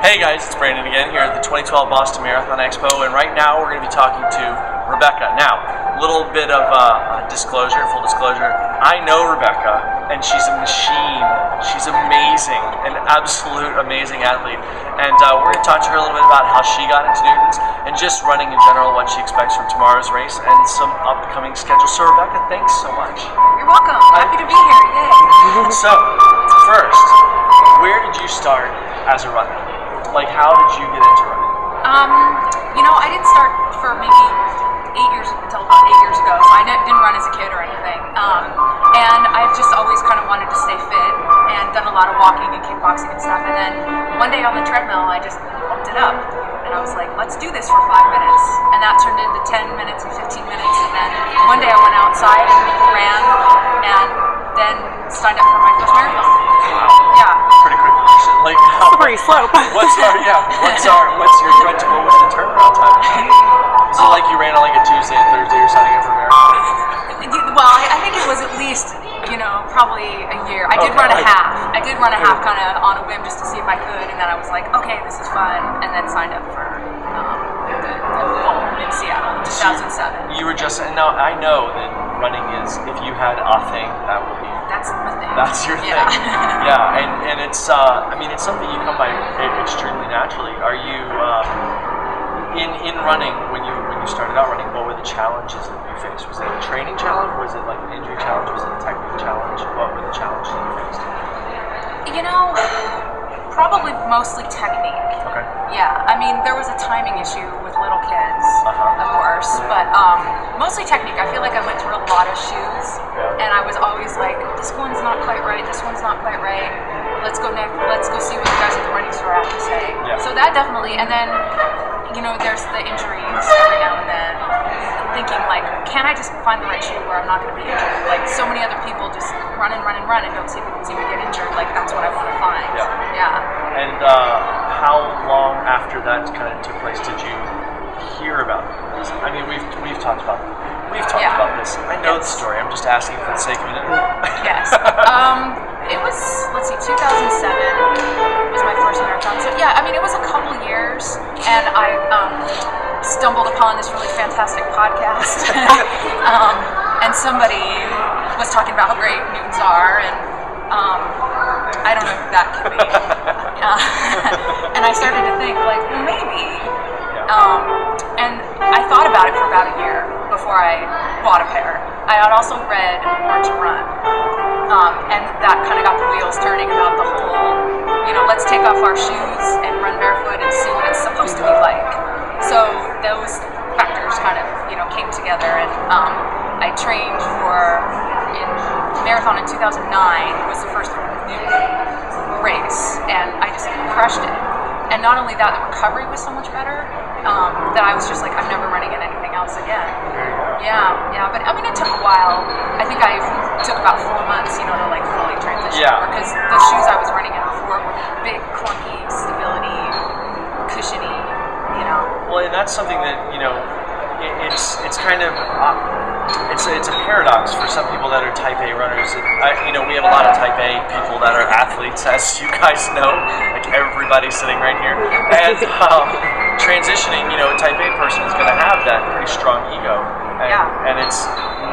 Hey guys, it's Brandon again here at the 2012 Boston Marathon Expo, and right now we're going to be talking to Rebecca. Now, a little bit of disclosure, full disclosure, I know Rebecca, and she's a machine. She's amazing, an absolute amazing athlete, and we're going to talk to her a little bit about how she got into Newton's, and just running in general, what she expects from tomorrow's race, and some upcoming schedules. So Rebecca, thanks so much. You're welcome. Happy to be here. Yay. So, first, where did you start as a runner? Like, how did you get into running? I didn't start for maybe 8 years, until about 8 years ago, so I didn't run as a kid or anything. And I've just always kind of wanted to stay fit and done a lot of walking and kickboxing and stuff. And then one day on the treadmill, I just bumped it up. And I was like, let's do this for 5 minutes. And that turned into 10 minutes and 15 minutes. And then one day I went outside and ran and then signed up for my first marathon. Wow. Yeah. Pretty quick. Like, slippery slope. What's your what was the turnaround time? Is it like you ran on like a Tuesday and Thursday you're signing up for a marathon? Well, I think it was at least, probably a year. I did run a half. I did run a half kind of on a whim just to see if I could, and then I was like, okay, this is fun, and then signed up for the full in Seattle in 2007. You were just, and now I know that running is, if you had a thing, that would be. That's my thing. That's your thing. Yeah, and it's, it's something you come by extremely naturally. Are you, in running, when you started out running, what were the challenges that you faced? Was it a training challenge? Was it like an injury challenge? Was it a technical challenge? What were the challenges that you faced? Probably mostly technique. Okay. Yeah, there was a timing issue with little kids, of course, but mostly technique. I feel like I went through a lot of shoes, and I was always like, this one's not quite right, this one's not quite right. Let's go see what the guys at the running store have to say. Yeah. So that definitely, and then, there's the injuries every now and then. Thinking like, can I just find the right shoe where I'm not going to be injured? Like so many other people just run and don't seem to get injured. Like that's what I want to find. Yeah. And how long after that kind of took place did you hear about this? I mean, we've talked about this. I know the story. I'm just asking for the sake of it. Yes. It was 2007 was my first marathon. So yeah, it was a couple years, and I stumbled upon this really fantastic podcast, and somebody was talking about how great Newtons are, and I don't know who that could be. And I started to think, like, well, maybe. And I thought about it for about a year before I bought a pair. I had also read Born to Run, and that kind of got the wheels turning about the whole, let's take off our shoes and run barefoot and see what it's supposed to be like. So those factors kind of, came together, and I trained in marathon in 2009 was the first Newton race, and I just crushed it. And not only that, the recovery was so much better that I was just like, I'm never running in anything else again. Yeah, but it took a while. I think I took about 4 months, to like fully transition. Because the shoes I was running in before were big, clunky, stability, cushiony, Well, and that's something that, it's kind of, it's a paradox for some people that are type A runners. We have a lot of type A people that are athletes, as you guys know, like everybody sitting right here. And transitioning, a type A person is going to have that pretty strong ego. And it's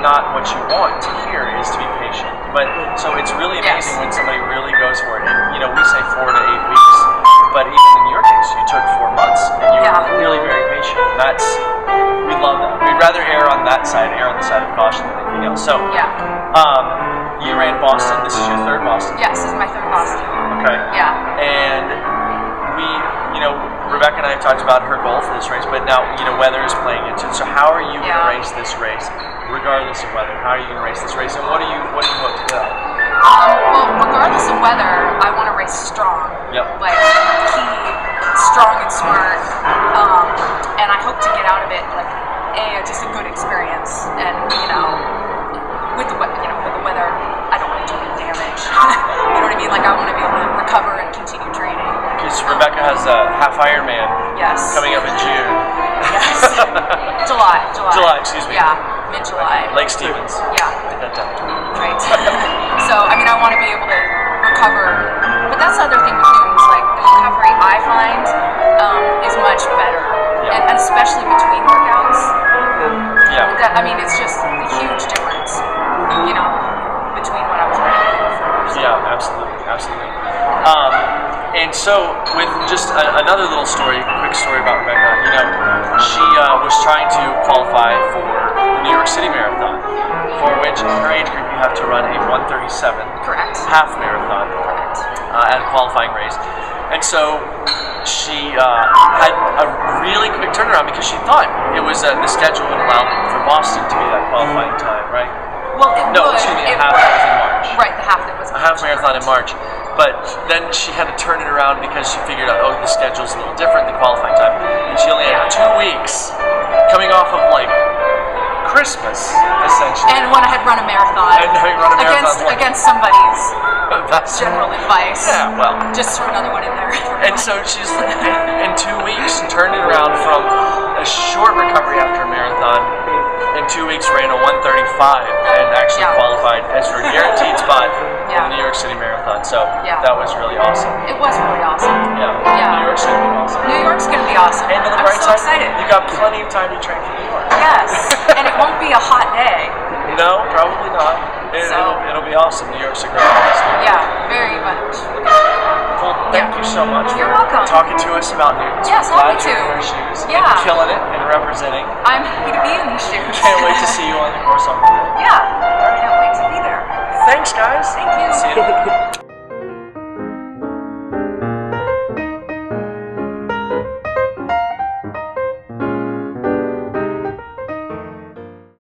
not what you want to hear is to be patient. But so it's really amazing when somebody really goes for it. And, we say 4 to 8 weeks, but even in your case, you took 4 months and you were really very patient. We love that. We'd rather err on the side of caution than anything else. So, you ran Boston. This is your third Boston. Yes, this is my third Boston. Okay. Yeah. And Rebecca and I have talked about her goal for this race, but now, weather is playing into it. So how are you going to race this race, regardless of weather? How are you going to race this race, and what do you hope to do? Well, regardless of weather, I want to race strong. Like, strong and smart. And I hope to get out of it, like, just a good experience. And, with the weather, I don't want to do any damage. You know what I mean? Like, I want to be able to recover and continue training. Because Rebecca has a half Ironman coming up in June. Yes. July, excuse me. Yeah, mid-July. Lake Stevens. Yeah. Write that down. Right. So, I want to be able to recover. But that's the other thing with Newton's, like, the recovery I find and especially between workouts. Yeah. I mean, it's just a huge difference, you know, between what I was running before. So. Yeah, absolutely, absolutely. And so, with just another little story, quick story about Rebecca, you know, she was trying to qualify for the New York City Marathon, for which in her age group you have to run a 1:37 Correct. half marathon Correct. at a qualifying race. And so she had a really quick turnaround because she thought it was the schedule would allow for Boston to be that qualifying time, right? Well, it No, would. excuse me, a It half would. that was in March. Right, the half that was A half marathon in March. But then she had to turn it around because she figured out, oh, the schedule's a little different, the qualifying time. And she only had 2 weeks coming off of like Christmas, essentially. And when I had run a marathon. And having run a marathon. Against somebody's That's general advice. Yeah, well. Just throw another one in there. And so she's in 2 weeks turned it around from a short recovery after a marathon. In 2 weeks ran a 1:35 and actually qualified as her guaranteed spot in the New York City Marathon. So that was really awesome. It was really awesome. Yeah. Yeah. New York's gonna be awesome. New York's gonna be awesome. And on the I'm bright so side, excited. you got plenty of time to train for New York. Yes, and it won't be a hot day. No, probably not. It'll be awesome. New York's a great place. Yeah, very much. Well, thank you so much You're for welcome. talking to us about Newton. Yes, Glad happy you're to. in our shoes. Yeah. And killing it and representing. I'm happy to be in these shoes. Can't wait to see you on the course on Monday. Yeah, can't wait to be there. Thanks, guys. Thank you. See you.